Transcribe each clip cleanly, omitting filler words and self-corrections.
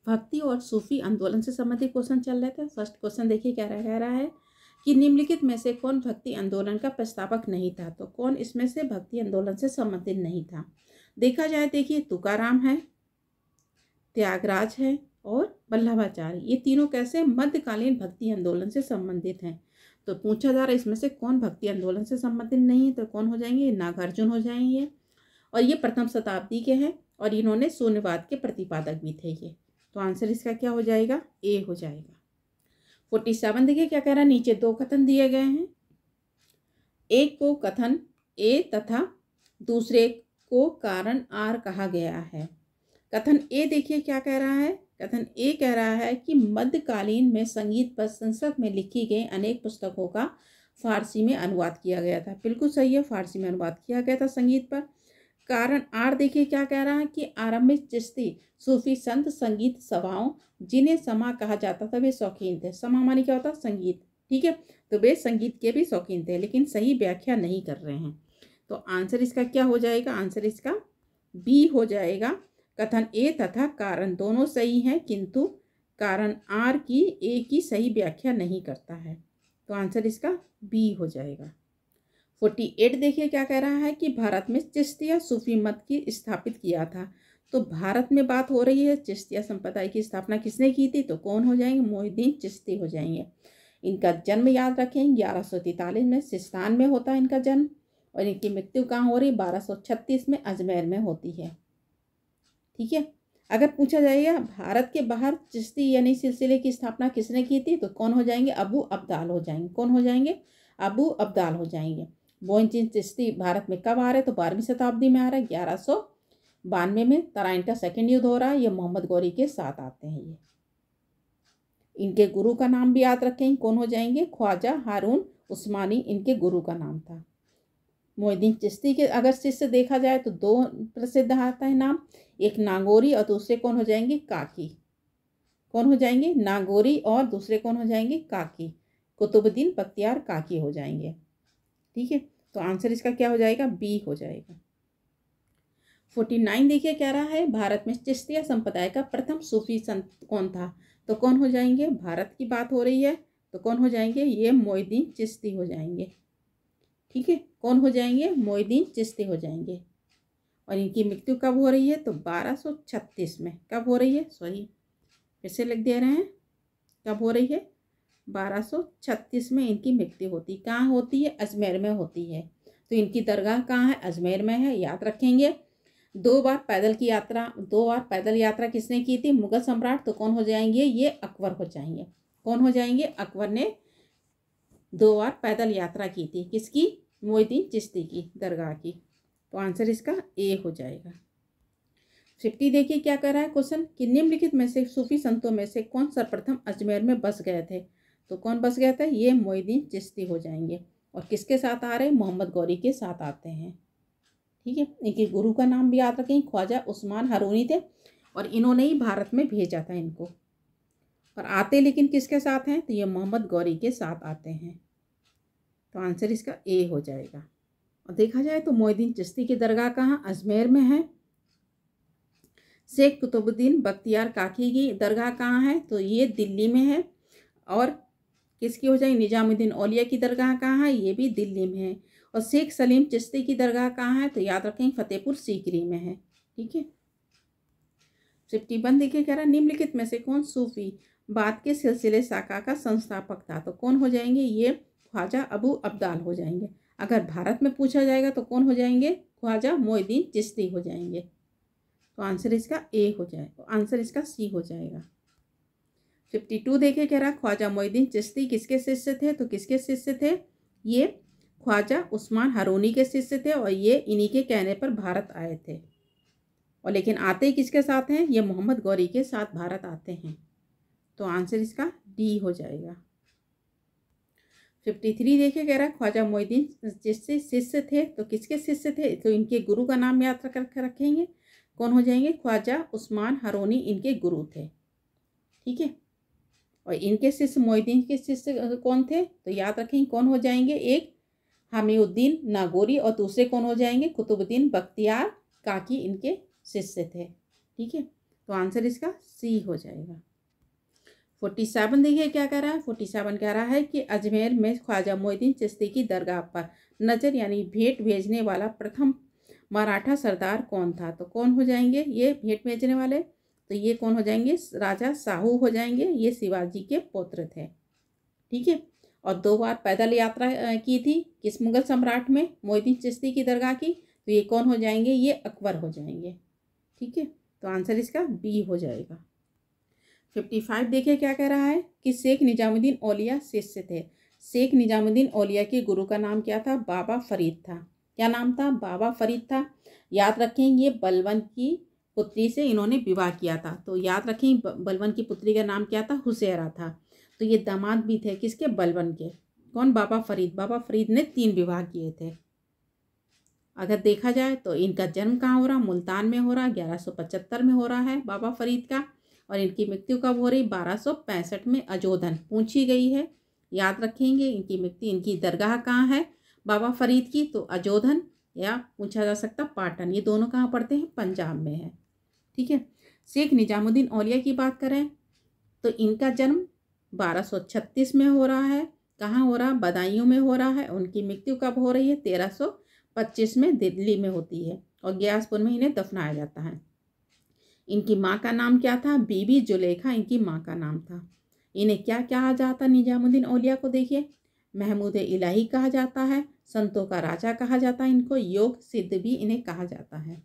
भक्ति और सूफी आंदोलन से संबंधित क्वेश्चन चल रहे थे। फर्स्ट क्वेश्चन देखिए क्या कह रहा है कि निम्नलिखित में से कौन भक्ति आंदोलन का प्रस्तावक नहीं था। तो कौन इसमें से भक्ति आंदोलन से संबंधित नहीं था। देखा जाए, देखिए तुकाराम है, त्यागराज है और वल्लभाचार्य, ये तीनों कैसे मध्यकालीन भक्ति आंदोलन से संबंधित हैं। तो पूछा जा रहा है इसमें से कौन भक्ति आंदोलन से संबंधित नहीं है। तो कौन हो जाएंगे, नागार्जुन हो जाएंगे। और ये प्रथम शताब्दी के हैं और इन्होंने शून्यवाद के प्रतिपादक भी थे ये। तो आंसर इसका क्या हो जाएगा, ए हो जाएगा। 47 देखिए क्या कह रहा है, नीचे दो कथन दिए गए हैं। एक को कथन ए तथा दूसरे को कारण आर कहा गया है। कथन ए देखिए क्या कह रहा है, कथन ए कह रहा है कि मध्यकालीन में संगीत पर संस्कृत में लिखी गई अनेक पुस्तकों का फारसी में अनुवाद किया गया था। बिल्कुल सही है, फारसी में अनुवाद किया गया था संगीत पर। कारण आर देखिए क्या कह रहा है कि आरंभिक चिश्ती सूफी संत संगीत सभाओं जिन्हें समा कहा जाता था वे शौकीन थे। समा मानी क्या होता है, संगीत, ठीक है। तो वे संगीत के भी शौकीन थे, लेकिन सही व्याख्या नहीं कर रहे हैं। तो आंसर इसका क्या हो जाएगा, आंसर इसका बी हो जाएगा। कथन ए तथा कारण दोनों सही हैं, किंतु कारण आर की ए की सही व्याख्या नहीं करता है। तो आंसर इसका बी हो जाएगा। 48 देखिए क्या कह रहा है कि भारत में चिश्तिया सूफी मत की स्थापित किया था। तो भारत में बात हो रही है, चिश्तिया संप्रदाय की स्थापना किसने की थी। तो कौन हो जाएंगे, मोहिउद्दीन चिश्ती हो जाएंगे। इनका जन्म याद रखें 1143 में सिस्तान में होता है इनका जन्म, और इनकी मृत्यु कहाँ हो रही, 1236 में अजमेर में होती है, ठीक है। अगर पूछा जाएगा भारत के बाहर चिश्ती यानी सिलसिले की स्थापना किसने की थी, तो कौन हो जाएंगे, अबू अब्दाल हो जाएंगे। कौन हो जाएंगे, अबू अब्दाल हो जाएंगे। मोइनुद्दीन चिश्ती भारत में कब आ रहे, तो 12वीं शताब्दी में आ रहा है, 1192 में तराइन का सेकंड युद्ध हो रहा है। ये मोहम्मद गौरी के साथ आते हैं ये। इनके गुरु का नाम भी याद रखें, कौन हो जाएंगे, ख्वाजा हारून उस्मानी इनके गुरु का नाम था। मोइनुद्दीन चिश्ती के अगर शिष्य देखा जाए तो दो प्रसिद्ध आता है नाम, एक नागौरी और दूसरे कौन हो जाएंगे, काकी। कौन हो जाएंगे, नागौरी और दूसरे कौन हो जाएंगे, काकी। कुतुबुद्दीन बख्तियार काकी हो जाएंगे, ठीक है। तो आंसर इसका क्या हो जाएगा, बी हो जाएगा। 49 देखिए क्या रहा है, भारत में चिश्तिया संप्रदाय का प्रथम सूफी संत कौन था। तो कौन हो जाएंगे, भारत की बात हो रही है तो कौन हो जाएंगे, ये मोइनुद्दीन चिश्ती हो जाएंगे, ठीक है। कौन हो जाएंगे, मोइनुद्दीन चिश्ती हो जाएंगे। और इनकी मृत्यु कब हो रही है, तो 1236 में। कब हो रही है, सॉरी फिर से लिख दे रहे हैं, कब हो रही है, 1236 में इनकी मृत्यु होती। कहाँ होती है, अजमेर में होती है। तो इनकी दरगाह कहाँ है, अजमेर में है, याद रखेंगे। दो बार पैदल यात्रा किसने की थी, मुगल सम्राट। तो कौन हो जाएंगे, ये अकबर हो जाएंगे। कौन हो जाएंगे, अकबर ने 2 बार पैदल यात्रा की थी, किसकी, मोइनुद्दीन चिश्ती की दरगाह की। तो आंसर इसका ए हो जाएगा। 50 देखिए क्या कर रहा है क्वेश्चन कि निम्नलिखित में से सूफी संतों में से कौन सर्वप्रथम अजमेर में बस गए थे। तो कौन बस गया था, ये मोइनुद्दीन चिश्ती हो जाएंगे। और किसके साथ आ रहे हैं, मोहम्मद गौरी के साथ आते हैं, ठीक है। इनके गुरु का नाम भी याद रखें, ख्वाजा उस्मान हारूनी थे, और इन्होंने ही भारत में भेजा था इनको। और आते लेकिन किसके साथ हैं, तो ये मोहम्मद गौरी के साथ आते हैं। तो आंसर इसका ए हो जाएगा। और देखा जाए तो मोइनुद्दीन चिश्ती की दरगाह कहाँ, अजमेर में है। शेख कुतुबुद्दीन बख्तियार काकी की दरगाह कहाँ है, तो ये दिल्ली में है। और किसकी हो जाएगी, निजामुद्दीन औलिया की दरगाह कहाँ है, ये भी दिल्ली में है। और शेख सलीम चिश्ती की दरगाह कहाँ है, तो याद रखें फतेहपुर सीकरी में है, ठीक है। 51 देखिए कह रहा है निम्नलिखित में से कौन सूफी बाद के सिलसिले शाखा का संस्थापक था। तो कौन हो जाएंगे, ये ख्वाजा अबू अब्दाल हो जाएंगे। अगर भारत में पूछा जाएगा तो कौन हो जाएंगे, ख्वाजा मोइनुद्दीन चिश्ती हो जाएंगे। तो आंसर इसका ए हो जाएगा, आंसर इसका सी हो जाएगा। 52 देखिए कह रहा है ख्वाजा मोइनुद्दीन चिश्ती किसके शिष्य थे। तो किसके शिष्य थे, ये ख्वाजा उस्मान हारूनी के शिष्य थे, और ये इन्हीं के कहने पर भारत आए थे। और लेकिन आते किसके साथ हैं, ये मोहम्मद गौरी के साथ भारत आते हैं। तो आंसर इसका डी हो जाएगा। 53 देखिए कह रहा है ख्वाजा मोइनुद्दीन जिससे शिष्य थे, तो किसके शिष्य थे, तो इनके गुरु का नाम याद करके रखेंगे। कौन हो जाएंगे, ख्वाजा उस्मान हारूनी इनके गुरु थे, ठीक है। और इनके शिष्य मोइनुद्दीन के शिष्य कौन थे, तो याद रखेंगे कौन हो जाएंगे, एक हमीउद्दीन नागौरी और दूसरे कौन हो जाएंगे, कुतुबुद्दीन बख्तियार काकी इनके शिष्य थे, ठीक है। तो आंसर इसका सी हो जाएगा। 47 देखिए क्या कह रहा है। 47 कह रहा है कि अजमेर में ख्वाजा मोइनुद्दीन चिश्ती की दरगाह पर नजर यानी भेंट भेजने वाला प्रथम मराठा सरदार कौन था। तो कौन हो जाएंगे ये भेंट भेजने वाले, तो ये कौन हो जाएंगे, राजा साहू हो जाएंगे। ये शिवाजी के पुत्र थे। ठीक है, और 2 बार पैदल यात्रा की थी किस मुगल सम्राट में, मोइनुद्दीन चिश्ती की दरगाह की। तो ये कौन हो जाएंगे, ये अकबर हो जाएंगे। ठीक है, तो आंसर इसका बी हो जाएगा। 55 देखिए क्या कह रहा है कि शेख निजामुद्दीन औलिया शिष्य थे। शेख निजामुद्दीन औलिया के गुरु का नाम क्या था, बाबा फरीद था। क्या नाम था, बाबा फरीद था। याद रखें ये बलवन की पुत्री से इन्होंने विवाह किया था। तो याद रखें बलवन की पुत्री का नाम क्या था, हुसैरा था। तो ये दामाद भी थे किसके, बलवन के। कौन, बाबा फरीद। बाबा फरीद ने 3 विवाह किए थे। अगर देखा जाए तो इनका जन्म कहाँ हो रहा, मुल्तान में हो रहा, 1175 में हो रहा है बाबा फरीद का। और इनकी मृत्यु कब हो रही, 1265 में अजोधन पूछी गई है। याद रखेंगे इनकी मृत्यु, इनकी दरगाह कहाँ है बाबा फरीद की, तो अजोधन या पूछा जा सकता पाटन, ये दोनों कहाँ पड़ते हैं, पंजाब में है। ठीक है, शेख निजामुद्दीन औलिया की बात करें तो इनका जन्म 1236 में हो रहा है। कहाँ हो रहा, बदायूं में हो रहा है। उनकी मृत्यु कब हो रही है, 1325 में दिल्ली में होती है। और ग्यासपुर में इन्हें दफनाया जाता है। इनकी माँ का नाम क्या था, बीबी जुलेखा इनकी माँ का नाम था। इन्हें क्या कहा जाता, निजामुद्दीन औलिया को देखिए, महमूद इलाही कहा जाता है, संतों का राजा कहा जाता है इनको, योग सिद्ध भी इन्हें कहा जाता है।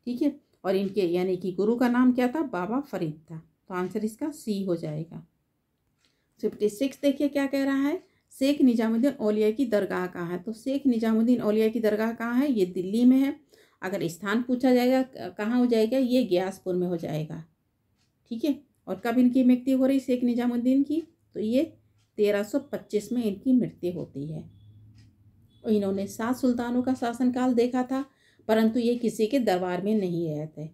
ठीक है, और इनके यानी कि गुरु का नाम क्या था, बाबा फरीद था। तो आंसर इसका सी हो जाएगा। 56 देखिए क्या कह रहा है, शेख निजामुद्दीन औलिया की दरगाह कहाँ है। तो शेख निजामुद्दीन औलिया की दरगाह कहाँ है, ये दिल्ली में है। अगर स्थान पूछा जाएगा कहाँ हो जाएगा, ये ग्यासपुर में हो जाएगा। ठीक है, और कब इनकी मृत्यु हो रही शेख निजामुद्दीन की, तो ये 1325 में इनकी मृत्यु होती है। और इन्होंने 7 सुल्तानों का शासनकाल देखा था, परंतु ये किसी के दरबार में नहीं रहे थे।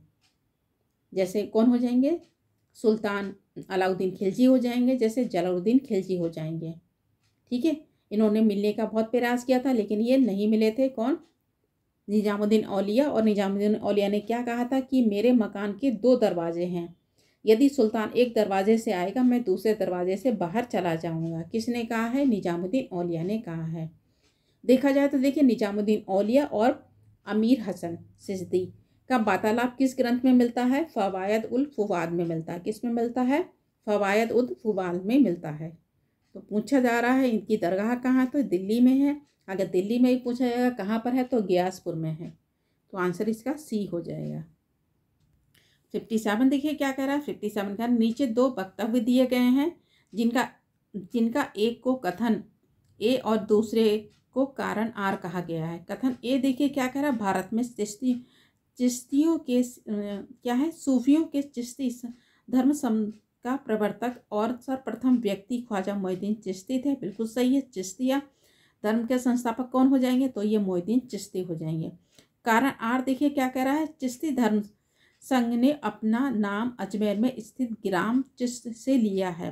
जैसे कौन हो जाएंगे, सुल्तान अलाउद्दीन खिलजी हो जाएंगे, जैसे जलालुद्दीन खिलजी हो जाएंगे। ठीक है, इन्होंने मिलने का बहुत प्रयास किया था लेकिन ये नहीं मिले थे। कौन, निजामुद्दीन औलिया। और निजामुद्दीन औलिया ने क्या कहा था कि मेरे मकान के 2 दरवाजे हैं, यदि सुल्तान एक दरवाजे से आएगा मैं दूसरे दरवाजे से बाहर चला जाऊंगा। किसने कहा है, निजामुद्दीन औलिया ने कहा है। देखा जाए तो देखिए निजामुद्दीन औलिया और अमीर हसन सिद्दी का वार्तालाप किस ग्रंथ में मिलता है, फवायद उल फुवाद में मिलता है। किस में मिलता है, फवायद उल फुवाद में मिलता है। तो पूछा जा रहा है इनकी दरगाह कहाँ, तो दिल्ली में है। अगर दिल्ली में ही पूछा जाएगा कहाँ पर है, तो ग्यासपुर में है। तो आंसर इसका सी हो जाएगा। 57 देखिए क्या कह रहा है। 57 का नीचे 2 वक्तव्य दिए गए हैं जिनका एक को कथन ए और दूसरे को कारण आर कहा गया है। कथन ए देखिए क्या कह रहा है, भारत में चिश्तियों के क्या है, सूफियों के चिश्ती धर्म का प्रवर्तक और सर्वप्रथम व्यक्ति ख्वाजा मोइनुद्दीन चिश्ती थे। बिल्कुल सही है, चिश्तिया धर्म के संस्थापक कौन हो जाएंगे, तो ये मोइनुद्दीन चिश्ती हो जाएंगे। कारण आर देखिए क्या कह रहा है, चिश्ती धर्म संघ ने अपना नाम अजमेर में स्थित ग्राम चिश्त से लिया है।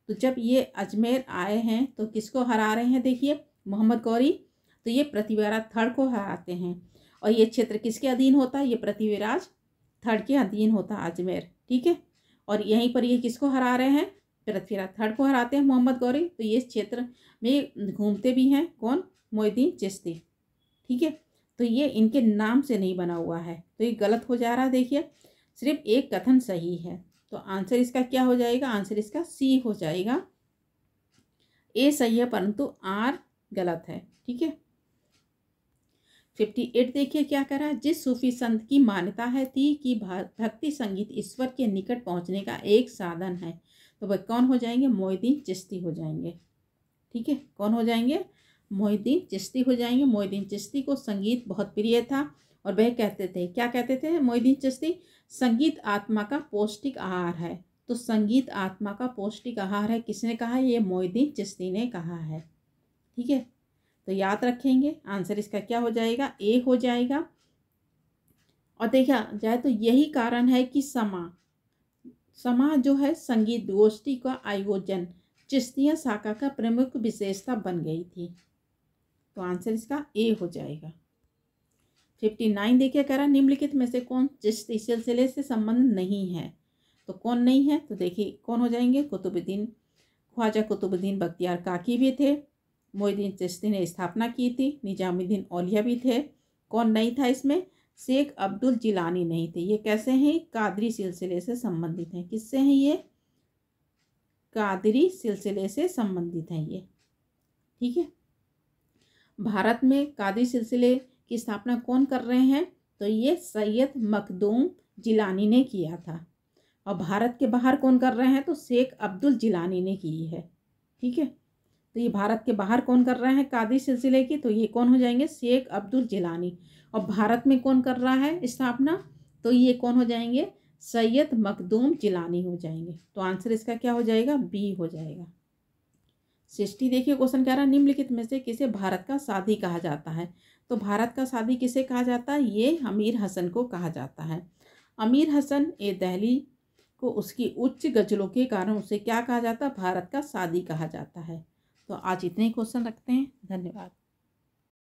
तो जब ये अजमेर आए हैं तो किसको हरा रहे हैं, देखिए मोहम्मद गौरी। तो ये पृथ्वीराज थर्ड को हराते हैं। और ये क्षेत्र किसके अधीन होता है, ये पृथ्वीराज थर्ड के अधीन होता है अजमेर। ठीक है, और यहीं पर ये किसको हरा रहे हैं, पृथ्वीराज थर्ड को हराते हैं मोहम्मद गौरी। तो ये क्षेत्र में घूमते भी हैं कौन, मोइनुद्दीन चिश्ती। ठीक है, तो ये इनके नाम से नहीं बना हुआ है, तो ये गलत हो जा रहा है। देखिए सिर्फ एक कथन सही है। तो आंसर इसका क्या हो जाएगा, आंसर इसका सी हो जाएगा। ए सही है परंतु आर गलत है। ठीक है, 58 देखिए क्या करा, जिस सूफी संत की मान्यता है थी कि भक्ति संगीत ईश्वर के निकट पहुंचने का एक साधन है, तो वह कौन हो जाएंगे, मोइनुद्दीन चिश्ती हो जाएंगे। ठीक है, कौन हो जाएंगे, मोइनुद्दीन चिश्ती हो जाएंगे। मोइनुद्दीन चिश्ती को संगीत बहुत प्रिय था और वह कहते थे, क्या कहते थे मोइनुद्दीन चिश्ती, संगीत आत्मा का पौष्टिक आहार है। तो संगीत आत्मा का पौष्टिक आहार है, किसने कहा, ये मोइनुद्दीन चिश्ती ने कहा है। ठीक है, तो याद रखेंगे आंसर इसका क्या हो जाएगा, ए हो जाएगा। और देखा जाए तो यही कारण है कि समा जो है संगीत गोष्ठी का आयोजन चिश्तिया शाखा का प्रमुख विशेषता बन गई थी। तो आंसर इसका ए हो जाएगा। 59 देखिए कह रहा है निम्नलिखित में से कौन चिश्ती सिलसिले से संबंध नहीं है। तो कौन नहीं है, तो देखिए कौन हो जाएंगे, कुतुबुद्दीन, ख्वाजा कुतुबुद्दीन बख्तियार काकी भी थे, मोइनुद्दीन चिश्ती ने स्थापना की थी, निजामुद्दीन औलिया भी थे। कौन नहीं था इसमें, शेख अब्दुल जिलानी नहीं थे। ये कैसे हैं, कादरी सिलसिले से संबंधित हैं। किससे हैं ये, कादरी सिलसिले से संबंधित हैं ये, ठीक है। भारत में कादरी सिलसिले की स्थापना कौन कर रहे हैं, तो ये सैयद मखदूम जिलानी ने किया था। और भारत के बाहर कौन कर रहे हैं, तो शेख अब्दुल जिलानी ने की है, ठीक है। तो ये भारत के बाहर कौन कर रहे हैं कादरी सिलसिले की, तो ये कौन हो जाएंगे, शेख अब्दुल जिलानी। और भारत में कौन कर रहा है स्थापना, तो ये कौन हो जाएंगे, सैयद मखदूम जिलानी हो जाएंगे। तो आंसर इसका क्या हो जाएगा, बी हो जाएगा। 60 देखिए क्वेश्चन कह रहा है निम्नलिखित में से किसे भारत का सादी कहा जाता है। तो भारत का सादी किसे कहा जाता है, ये अमीर हसन को कहा जाता है। अमीर हसन ए दहली को उसकी उच्च गजलों के कारण उसे क्या कहा जाता है, भारत का सादी कहा जाता है। तो आज इतने ही क्वेश्चन रखते हैं, धन्यवाद।